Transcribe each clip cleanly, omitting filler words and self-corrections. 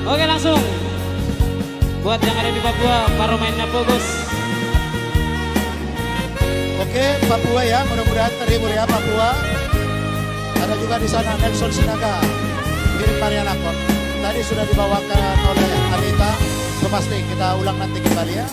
Oke langsung buat yang ada di Papua, Paromainnya bagus. Oke Papua ya, mudah-mudahan terhibur ya Papua. Ada juga di sana Nelson Sinaga, kirim Mariana Kok. Tadi sudah dibawakan oleh Anita, so pasti kita ulang nanti kembali ya.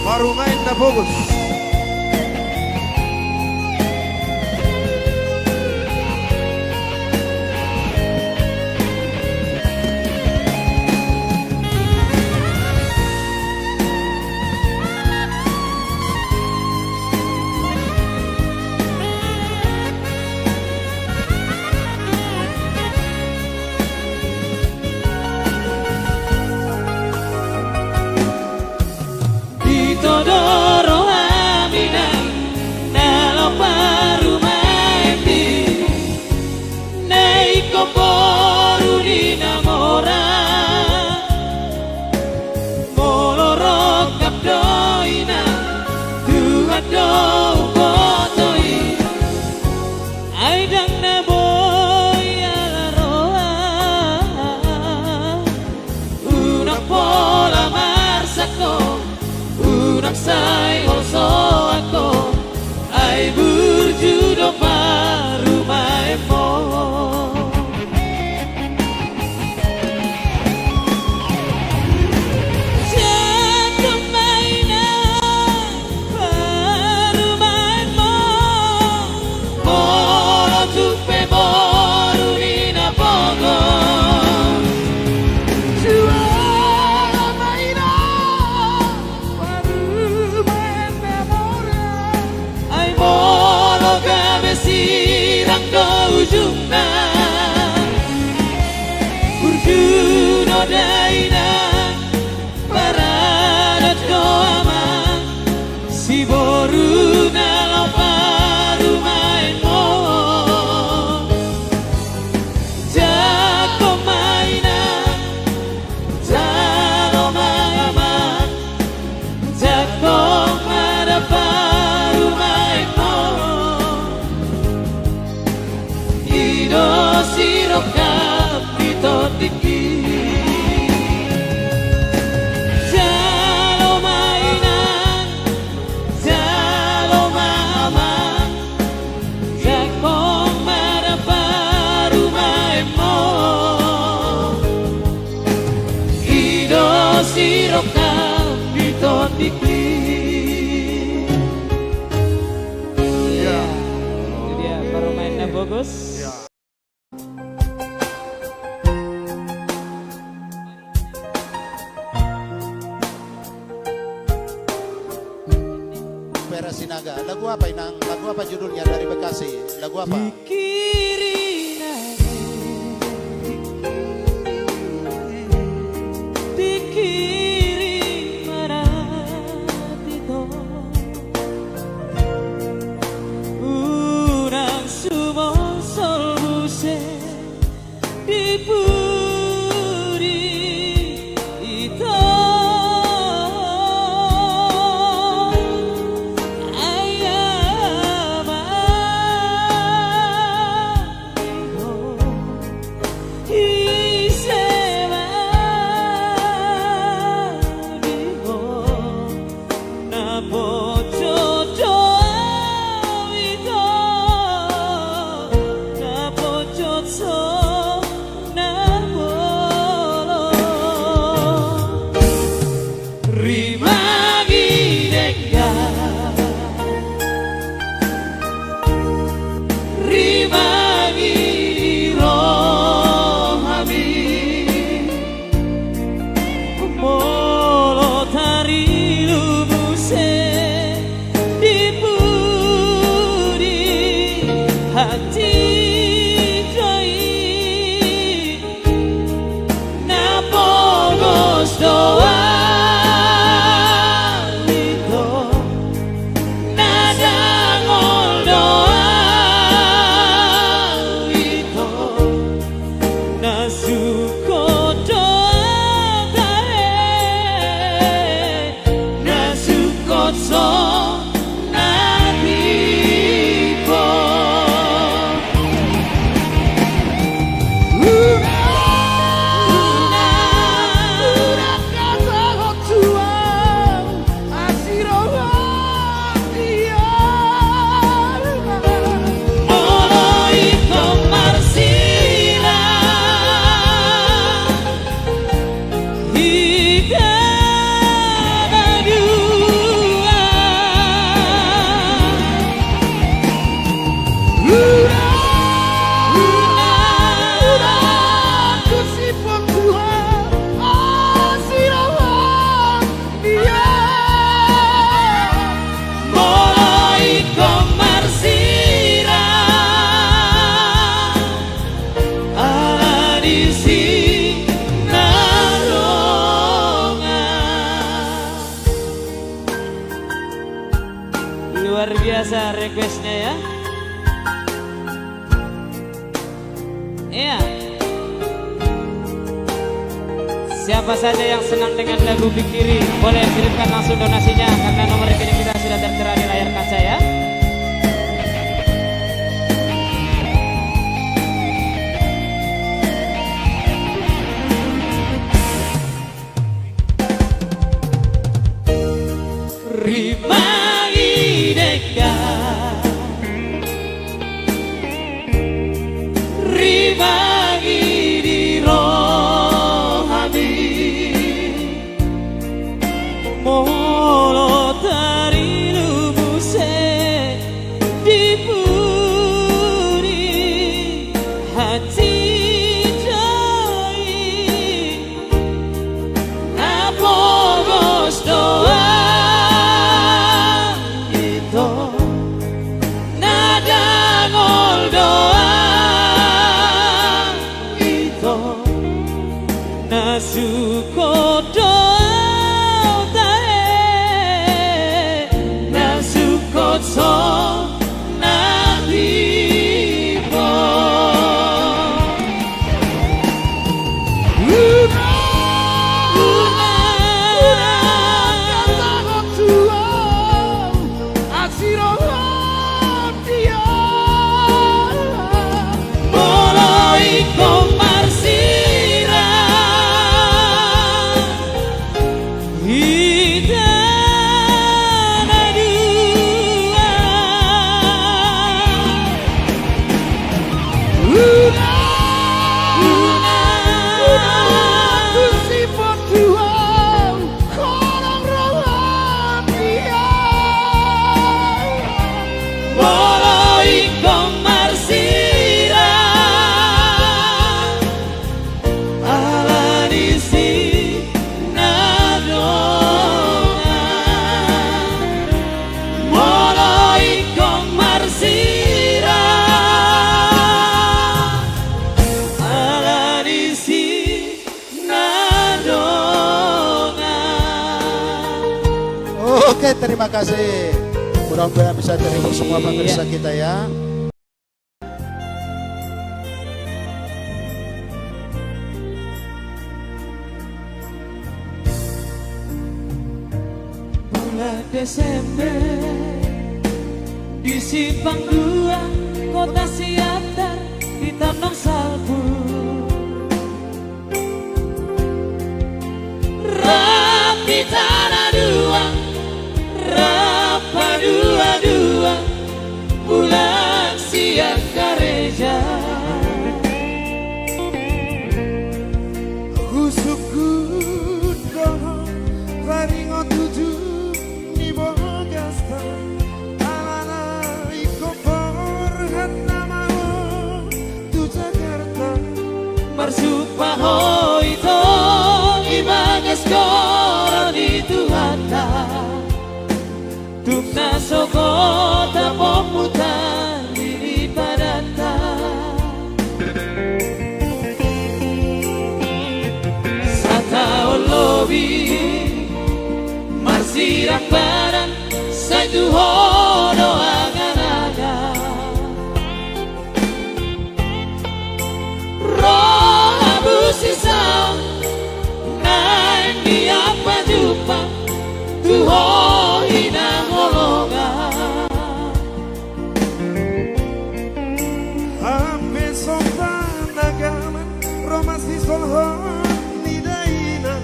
Paromainnya bagus. siro kapito iki. Iya, itu dia permainnya bagus. Vera Sinaga, lagu apa Inang? Lagu apa judulnya dari Bekasi? Lagu apa? Luar biasa requestnya ya. Iya. Siapa saja yang senang dengan lagu Pikiri boleh kirimkan langsung donasinya karena nomor rekening kita sudah tertera di layar kaca ya. Oke, terima kasih. Mudah-mudahan bisa terhibur semua pemirsa kita ya. Bulan Desember di Simpang 2 Kota Siantar di Tanah Salbu, rapi tanah dua, rapa dua-dua, bulan siang kareja. Kusuk kudoh paringo tuju ni bogasta alana iko porhat namao tu Jakarta Marsupaho itu ibagas koron itu hata Tumna sokota pemutar diri padata Sata olobi Marsirang baran Saitu hodo agan-agan Roh abu sisa Nain di apa jumpa Tuho hinang olonga Hape sopan agaman romasi solhon ni daina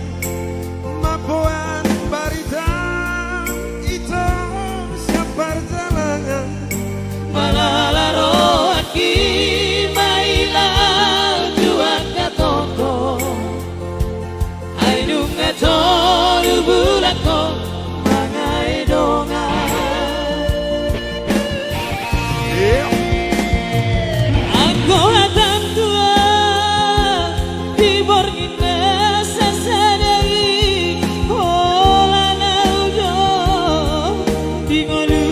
mapoan barita itu siapa jalangan Malalaro aki mailal juang katoko Aidung ngatoru bulako mangai donga Aku datang tua di borgina sasadari Ola naujo di ngolu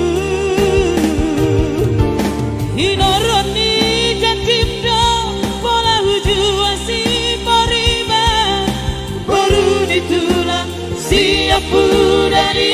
Inoroni jatimdo pola huju asi morima Baru ditulang siap dari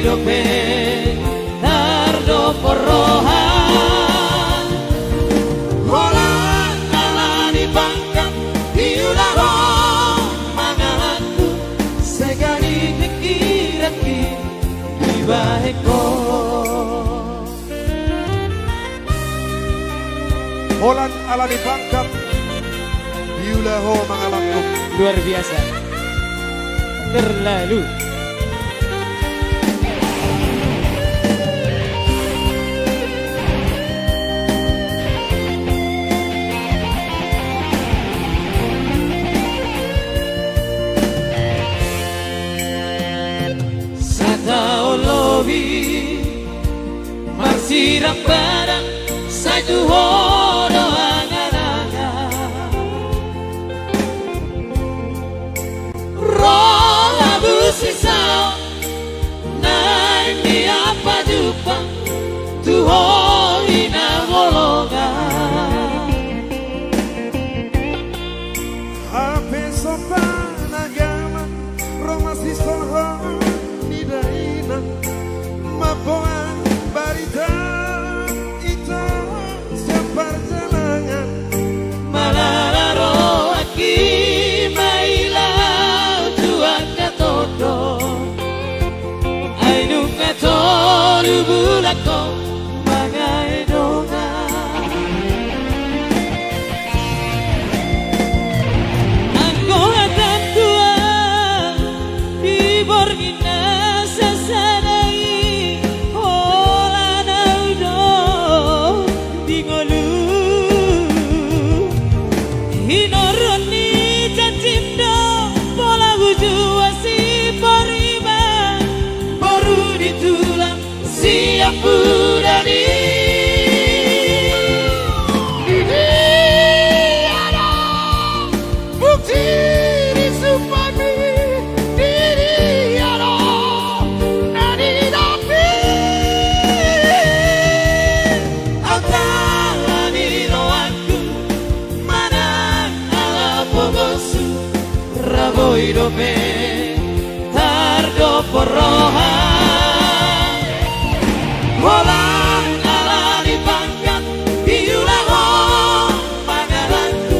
Dope tardo porrohan Holang alani bangkang diulaho mangalanku segani dikiraki dibaheko Holan ala di Bangkang diulaho mangalanku. Luar biasa terlalu Marsirang barang Saitu hodo angan-angan Roh abu sisa Naik di apa jumpa Tuho inang olongan Hape sopan agaman romasi solhon ni daina mapoan barita itu siapa jalangan Malalaro aki mailau tuan katodo Ainu katodu bulako hidupe tardo porohan Walang ala dipangkat diulang pangalanku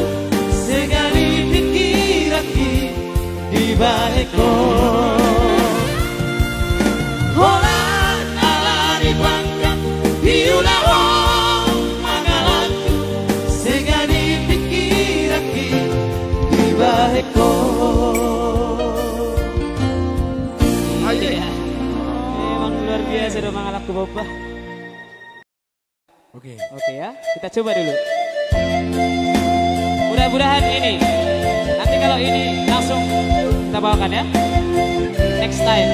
sekali pikiraki di baikku Walang ala dipangkat diulang pangalanku sekali pikiraki di baikku Memang luar biasa dong mangalakku bapak. Oke. Oke ya, kita coba dulu. Mudah-mudahan ini. Nanti kalau ini langsung kita bawakan ya. Next time.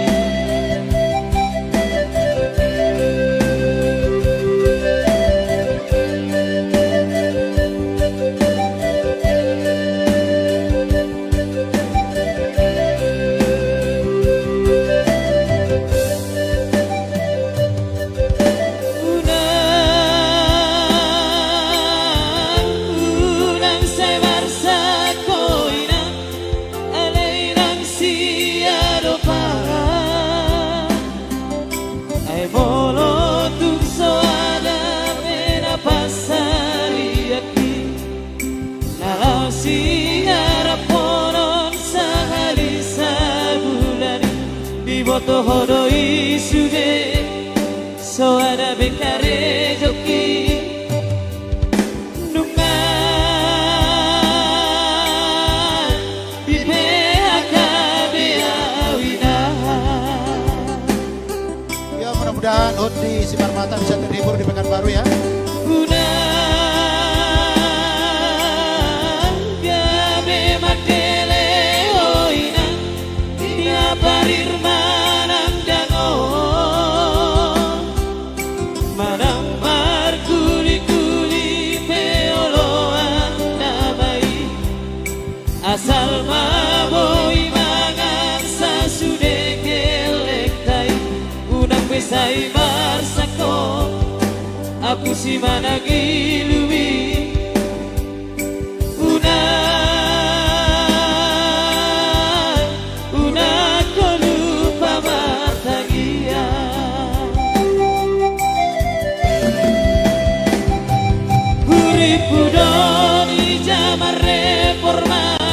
Boto hodoi sude soada bekare joki nungan bibe akabe awina. Ya mudah-mudahan Undi Simarmata bisa terhibur di Pekanbaru ya. Asal maboi mangan sasude gelek tai unang pesai marsako aku si managi luwi unang ko lupa matagia urip budoni zaman reformasi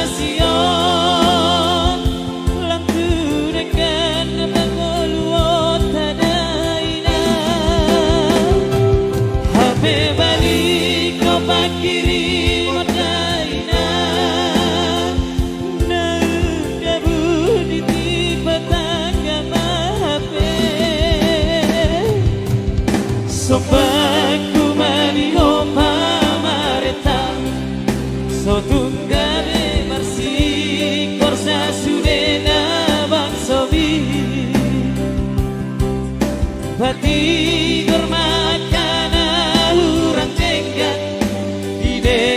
Sopaku maniho pamareta So tunggane marsi korsa sudena bang sobi Bati gormakana urang tenggat ide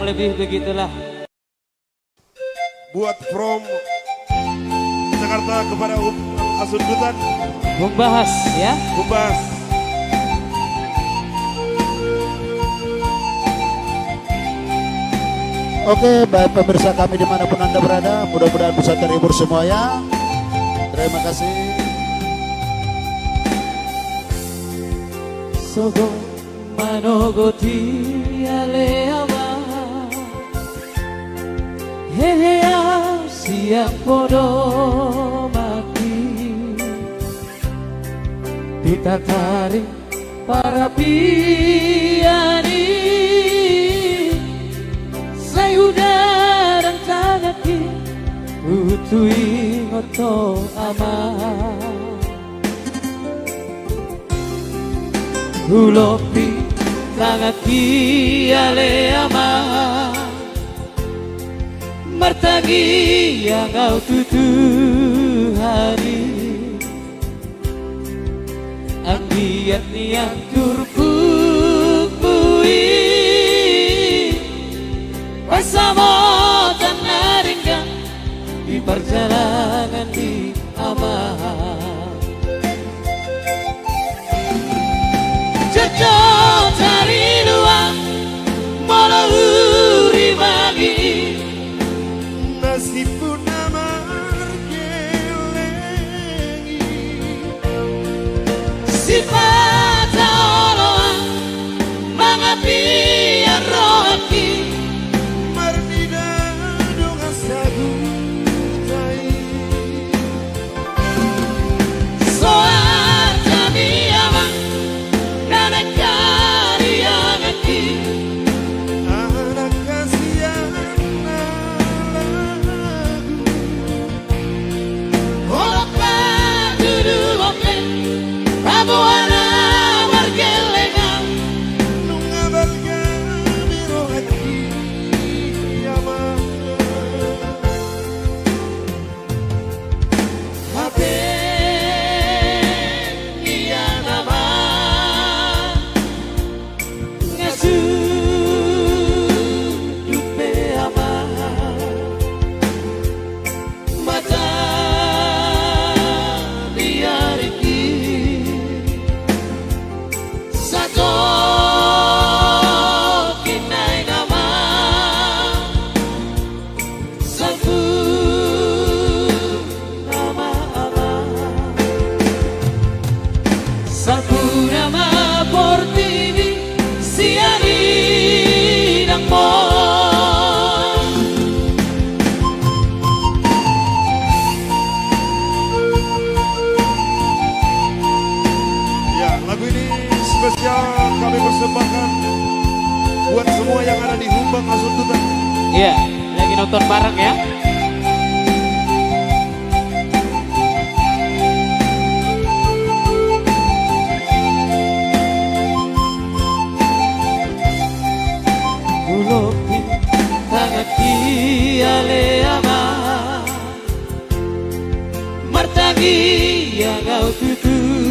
lebih begitulah. Buat from Jakarta kepada Asundutan, Membahas ya. Bumbas. Oke, baik pemirsa kami dimanapun Anda berada, mudah-mudahan bisa terhibur semuanya. Terima kasih. Sogo manogoti aleama Hehea siang podo mati ditatari para piani sayuda dan tanaki utui ngoto ama Ulopi tangaki aleama martagi yang kau tutuhani ambiat niat turpukui bersama dan naringgan di perjalanan di aman Jatuh dari luar Malahuri bagi Nasib pun amar kelengi Sifat Allah Mengapi rohaki Mardida dengan sagu tai Soal kami amang Nanak kariyangati anak kasihan lagu Olok padudu oke Abuana margelengang nungabalkan birohati yaman Habe iya nama Ngasu dupe ama Mata biariki Sato kinai nama Safu nama ama Safu nama portivi siari ng mo Ya, lagu ini spesial kami persembahkan buat semua yang ada di Humbang Asundutan. Iya, lagi nonton bareng ya. Ulopi tangaki aleama martagi yang kau tutuhani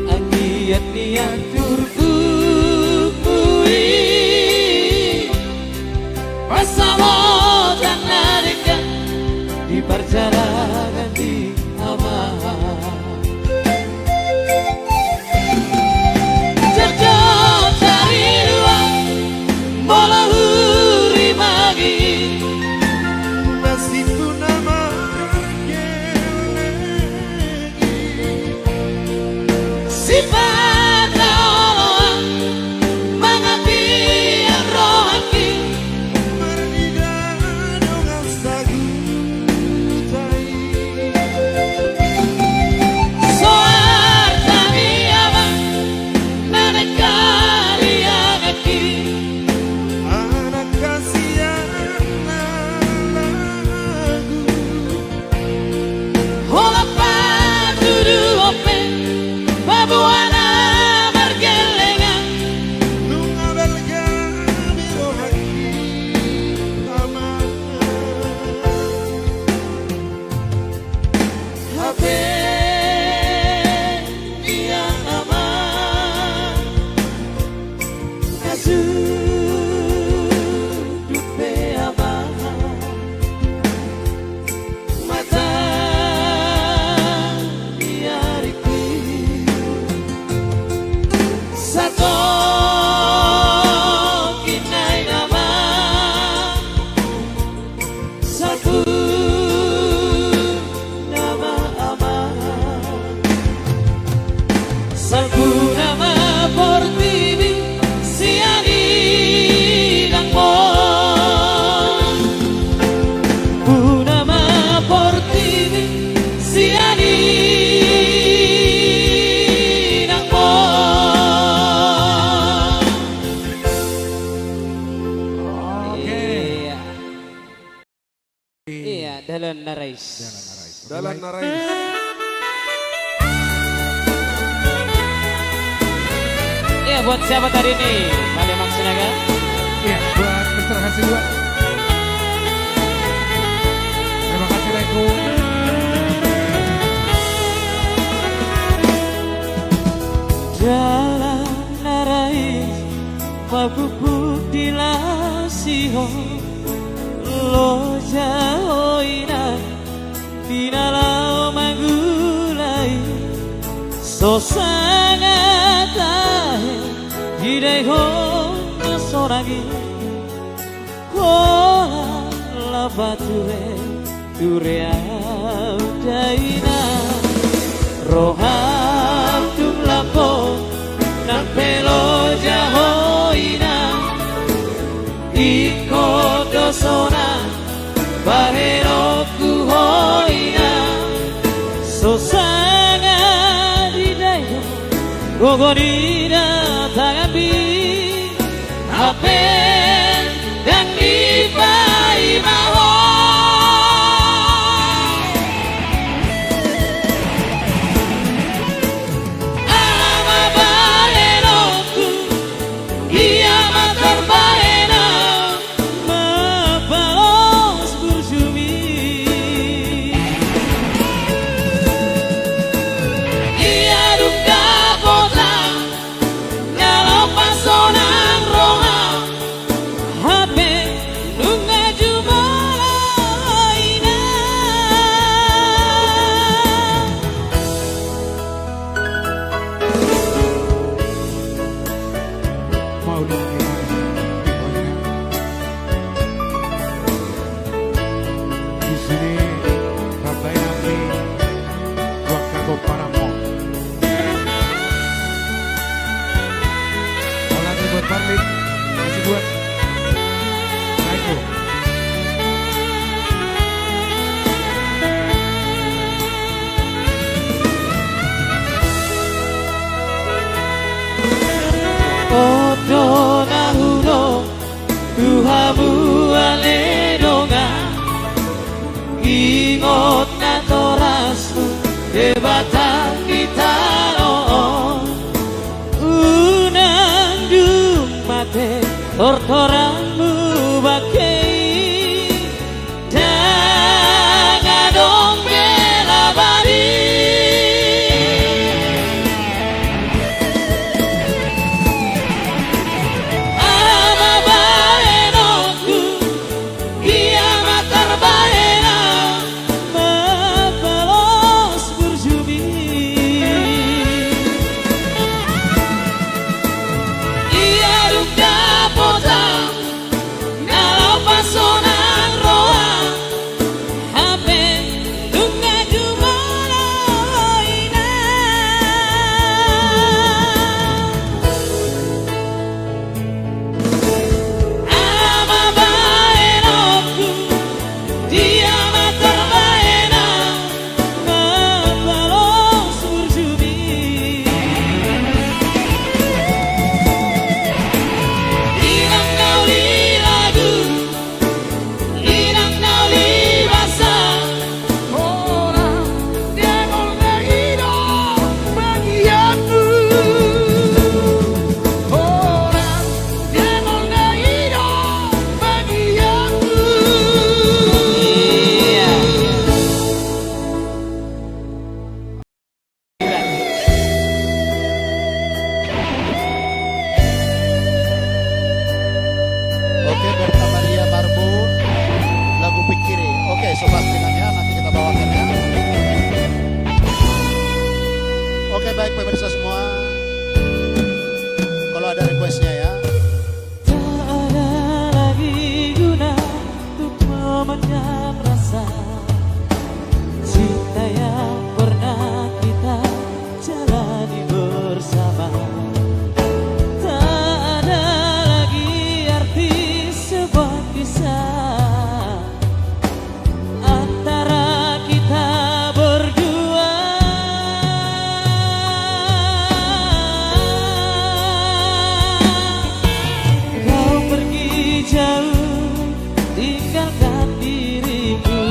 Aniat niat turpukui bersama dan naringkan di perjalanan di aman Jatuh dari luar Malahuri bagi Nasib pun amar kelengi Sifat Allah Mengapi rohaki Mardida dengan sagu tai Iya, Dalan Narais. Dalan Narais. Iya, buat siapa tadi ini? Balik maksudnya kan? Iya, buat Mr. Hasibuan. Terima kasih Reko. Dalan Narais, mabubu dilasiho, lo jahoina, dinalau manggulai, so sangat tahe, hideho nasoragi, kola labature, dureau daina, roham tum lapo, nampelo jahoina, iko dosona, bahero kuhoina, sosanga didayo, gogonina tangapi, apen dan ibai maho. Ama baheroku, ia matar bahena, mabalos bersumi. Ia duka kota, nyalau pasonan roha, hape nunga jumalaina. Mau dong di sini Rabai Nabi buat kago para mo. Olahraga buat Parlit, masih buat Reko. Odo nahuro, tuhamu aledonga, ingot na torasmu, debatan kita noon, unang dumate, tortoranmu bakei, dangadong belabari. Ama baheroku, ia matar bahena, mabalos bersumi. Ia duka potang, nalau pasonan roa, hape dunga jumalaina. Ama baheroku, dia matar bahena, mabalos bersumi. Inang nauli lagu, inang nauli basa, orang demol negiro bagi aku, orang demol negiro bagi aku. Iya. Oke, Berta Maria Barbu, lagu Pikiri. Oke, sobat dengannya nanti kita bawakan ya. Oke, baik pemirsa semua. Kalau ada requestnya ya. Tak ada lagi guna untuk memendam rasa cinta yang pernah kita jalani bersama. Tak ada lagi arti sebuah kisah antara kita berdua. Kau pergi jauh, tinggalkan diriku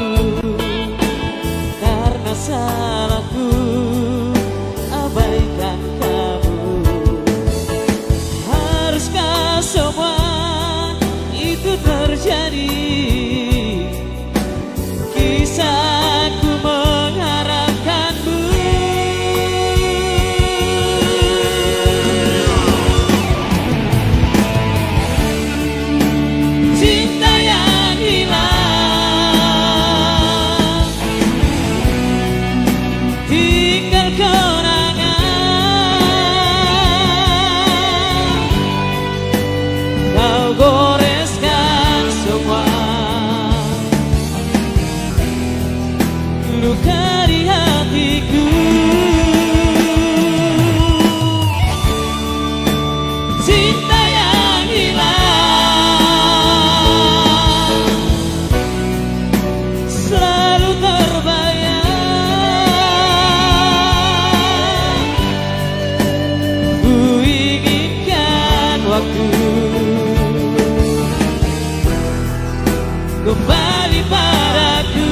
kembali padaku.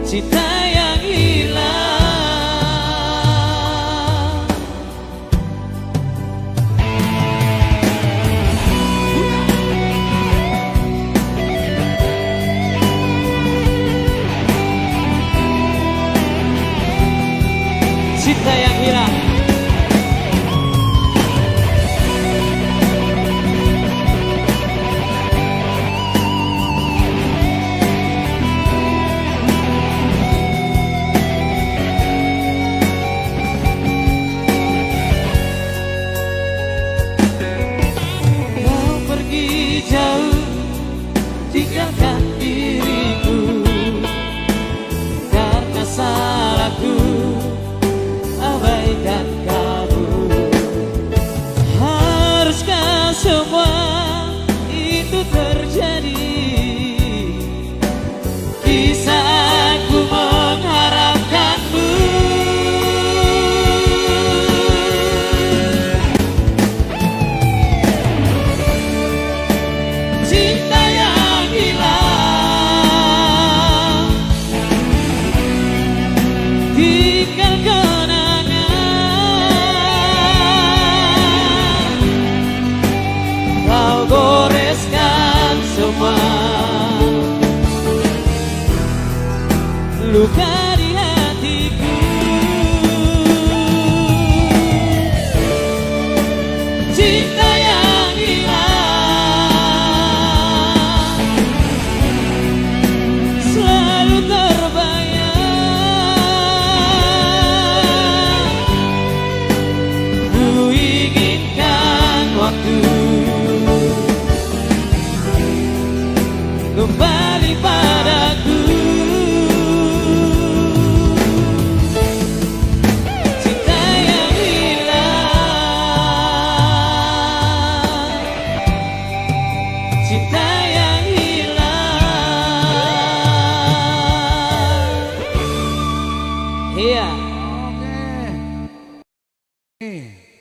Cinta yang hilang, cinta yang hilang. Tinggalkan diriku karena salahku, abaikan kamu. Haruskah semua itu terjadi? Kisah aku mengharapkanmu. Cinta yang hilang, tinggal kenangan. Kau goreskan semua luka di hatiku. Cinta yang hilang selalu terbayang. Ku inginkan waktu kembali padaku. Cinta yang hilang, cinta yang hilang. Iya. Oke.